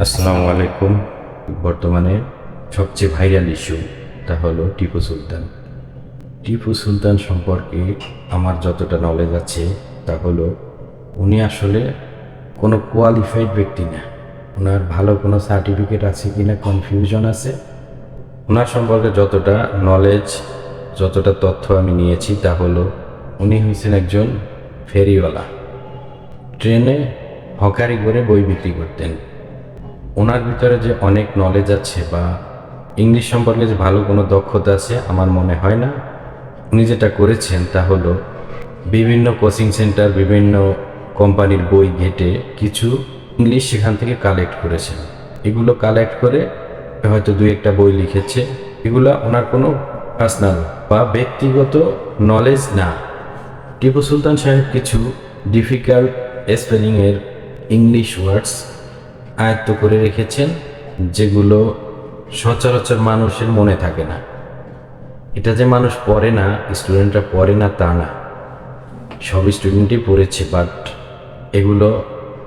আসসালামু আলাইকুম। বর্তমানে সবচেয়ে ভাইরাল ইস্যু তা হলো টিপু সুলতান। টিপু সুলতান সম্পর্কে আমার যতটা নলেজ আছে তা হলো উনি আসলে কোনো কোয়ালিফাইড ব্যক্তি না। ওনার ভালো কোনো সার্টিফিকেট আছে কিনা কনফিউশন আছে। ওনার সম্পর্কে যতটা নলেজ, যতটা তথ্য আমি নিয়েছি তা হলো উনি হয়েছেন একজন ফেরিওয়ালা। ট্রেনে হকারি করে বই বিক্রি করতেন। ওনার ভিতরে যে অনেক নলেজ আছে বা ইংলিশ সম্পর্কে যে ভালো কোনো দক্ষতা আছে আমার মনে হয় না। উনি যেটা করেছেন তা হলো বিভিন্ন কোচিং সেন্টার, বিভিন্ন কোম্পানির বই ঘেটে কিছু ইংলিশ সেখান থেকে কালেক্ট করেছেন। এগুলো কালেক্ট করে হয়তো দুই একটা বই লিখেছে। এগুলো ওনার কোনো পার্সোনাল বা ব্যক্তিগত নলেজ না। টিপু সুলতান সাহেব কিছু ডিফিকাল্ট স্পেলিংয়ের ইংলিশ ওয়ার্ডস আয়ত্ত করে রেখেছেন, যেগুলো সচরাচর মানুষের মনে থাকে না। এটা যে মানুষ পড়ে না, স্টুডেন্টরা পড়ে না তা না, সব স্টুডেন্টই পড়েছে, বাট এগুলো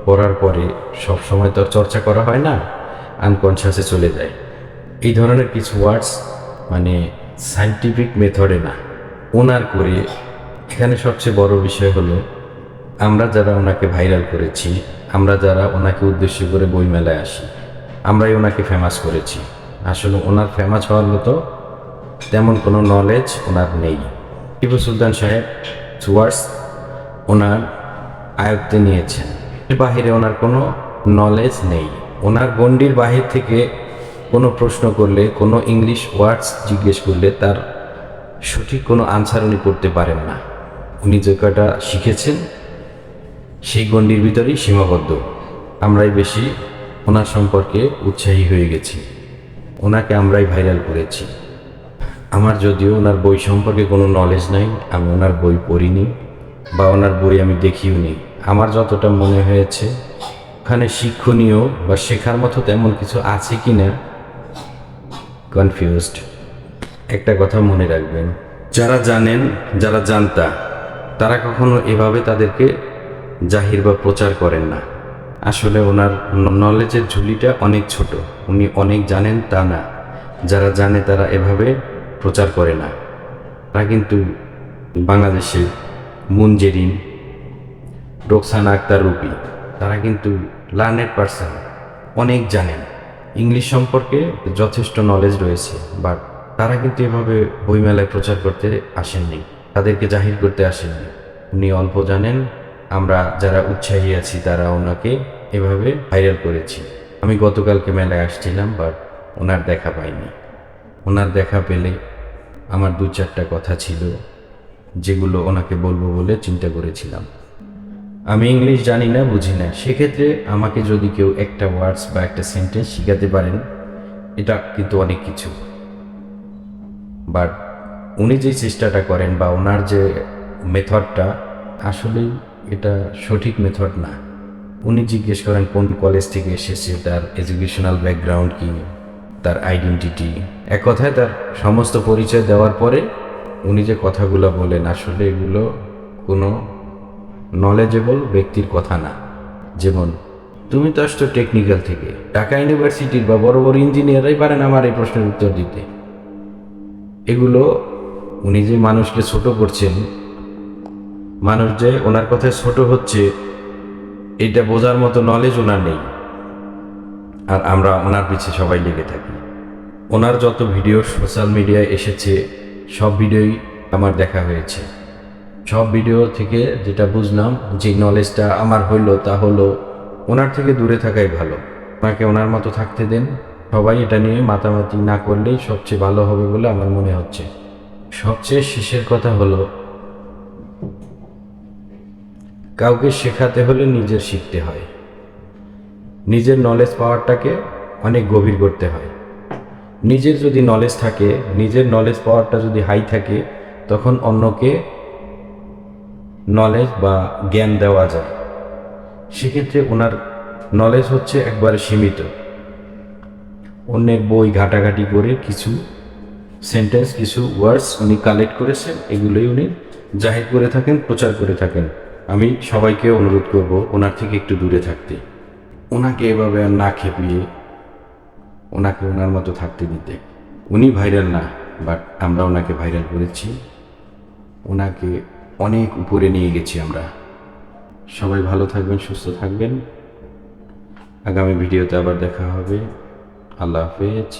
পড়ার পরে সব সময় তো চর্চা করা হয় না, আনকনসিয়াসে চলে যায়। এই ধরনের কিছু ওয়ার্ডস মানে সায়েন্টিফিক মেথডে না, ওনার করে। এখানে সবচেয়ে বড় বিষয় হলো আমরা যারা ওনাকে ভাইরাল করেছি, আমরা যারা ওনাকে উদ্দেশ্য করে বইমেলায় আসি, আমরাই ওনাকে ফেমাস করেছি। আসলে ওনার ফেমাস হওয়ার মতো তেমন কোনো নলেজ ওনার নেই। টিপু সুলতান সাহেব ওয়ার্ডস ওনার আয়ত্তে নিয়েছেন, এর বাহিরে ওনার কোনো নলেজ নেই। ওনার গণ্ডির বাহির থেকে কোনো প্রশ্ন করলে, কোনো ইংলিশ ওয়ার্ডস জিজ্ঞেস করলে তার সঠিক কোনো আনসার উনি করতে পারেন না। উনি যে কটা শিখেছেন সেই গণ্ডির ভিতরেই সীমাবদ্ধ। আমরাই বেশি ওনার সম্পর্কে উৎসাহী হয়ে গেছি, ওনাকে আমরাই ভাইরাল করেছি। আমার যদিও ওনার বই সম্পর্কে কোনো নলেজ নাই, আমি ওনার বই পড়িনি বা ওনার বই আমি দেখিও নি। আমার যতটা মনে হয়েছে ওখানে শিক্ষণীয় বা শেখার মতো তেমন কিছু আছে কি না কনফিউজড। একটা কথা মনে রাখবেন, যারা জানেন, যারা জানতা, তারা কখনো এভাবে তাদেরকে জাহির বা প্রচার করেন না। আসলে ওনার নলেজের ঝুলিটা অনেক ছোট, উনি অনেক জানেন তা না। যারা জানে তারা এভাবে প্রচার করে না। তারা কিন্তু বাংলাদেশের মুনজেরিন, রোকসানা আক্তার রুপি, তারা কিন্তু লার্নেড পারসন, অনেক জানেন, ইংলিশ সম্পর্কে যথেষ্ট নলেজ রয়েছে, বাট তারা কিন্তু এভাবে বইমেলায় প্রচার করতে আসেননি, তাদেরকে জাহির করতে আসেননি। উনি অল্প জানেন, আমরা যারা উৎসাহী আছি তারা ওনাকে এভাবে ভাইরাল করেছি। আমি গতকালকে মেলায় আসছিলাম, বাট ওনার দেখা পাইনি। ওনার দেখা পেলে আমার দু চারটা কথা ছিল যেগুলো ওনাকে বলবো বলে চিন্তা করেছিলাম। আমি ইংলিশ জানি না, বুঝি না, সেক্ষেত্রে আমাকে যদি কেউ একটা ওয়ার্ডস বা একটা সেন্টেন্স শিখাতে পারেন, এটা কিন্তু অনেক কিছু। বাট উনি যে চেষ্টাটা করেন বা ওনার যে মেথডটা, আসলেই এটা সঠিক মেথড না। উনি জিজ্ঞেস করেন কোন কলেজ থেকে এসেছে, তার এডুকেশনাল ব্যাকগ্রাউন্ড কী, তার আইডেন্টিটি, এক কথায় তার সমস্ত পরিচয় দেওয়ার পরে উনি যে কথাগুলো বলেন, আসলে এগুলো কোনো নলেজেবল ব্যক্তির কথা না। যেমন, তুমি তো আসছো টেকনিক্যাল থেকে, ঢাকা ইউনিভার্সিটির বা বড় বড় ইঞ্জিনিয়াররাই পারেন আমার এই প্রশ্নের উত্তর দিতে। এগুলো উনি যে মানুষকে ছোট করছেন, মানুষ যে ওনার কথায় ছোট হচ্ছে, এটা বোঝার মতো নলেজ ওনার নেই। আর আমরা ওনার পিছে সবাই লেগে থাকি। ওনার যত ভিডিও সোশ্যাল মিডিয়ায় এসেছে সব ভিডিওই আমার দেখা হয়েছে। সব ভিডিও থেকে যেটা বুঝলাম, যে নলেজটা আমার হইল তা হলো ওনার থেকে দূরে থাকাই ভালো। ওনাকে ওনার মতো থাকতে দেন, সবাই এটা নিয়ে মাতামাতি না করলেই সবচেয়ে ভালো হবে বলে আমার মনে হচ্ছে। সবচেয়ে শেষের কথা হলো, কাউকে শেখাতে হলে নিজের শিখতে হয়। নিজের নলেজ পাওয়ারটাকে অনেক গভীর করতে হয়। নিজের যদি নলেজ থাকে, নিজের নলেজ পাওয়ারটা যদি হাই থাকে, তখন অন্যকে নলেজ বা জ্ঞান দেওয়া যায়। সেক্ষেত্রে ওনার নলেজ হচ্ছে একবারে সীমিত। অন্যের বই ঘাটাঘাটি করে কিছু সেন্টেন্স, কিছু ওয়ার্ডস উনি কালেক্ট করেছেন, এগুলোই উনি জাহির করে থাকেন, প্রচার করে থাকেন। আমি সবাইকে অনুরোধ করব ওনার থেকে একটু দূরে থাকতে। ওনাকে এভাবে আর না খেপিয়ে ওনাকে ওনার মতো থাকতে দিতে। উনি ভাইরাল না, বাট আমরা ওনাকে ভাইরাল করেছি, ওনাকে অনেক উপরে নিয়ে গেছি আমরা। সবাই ভালো থাকবেন, সুস্থ থাকবেন। আগামী ভিডিওতে আবার দেখা হবে। আল্লাহ হাফেজ।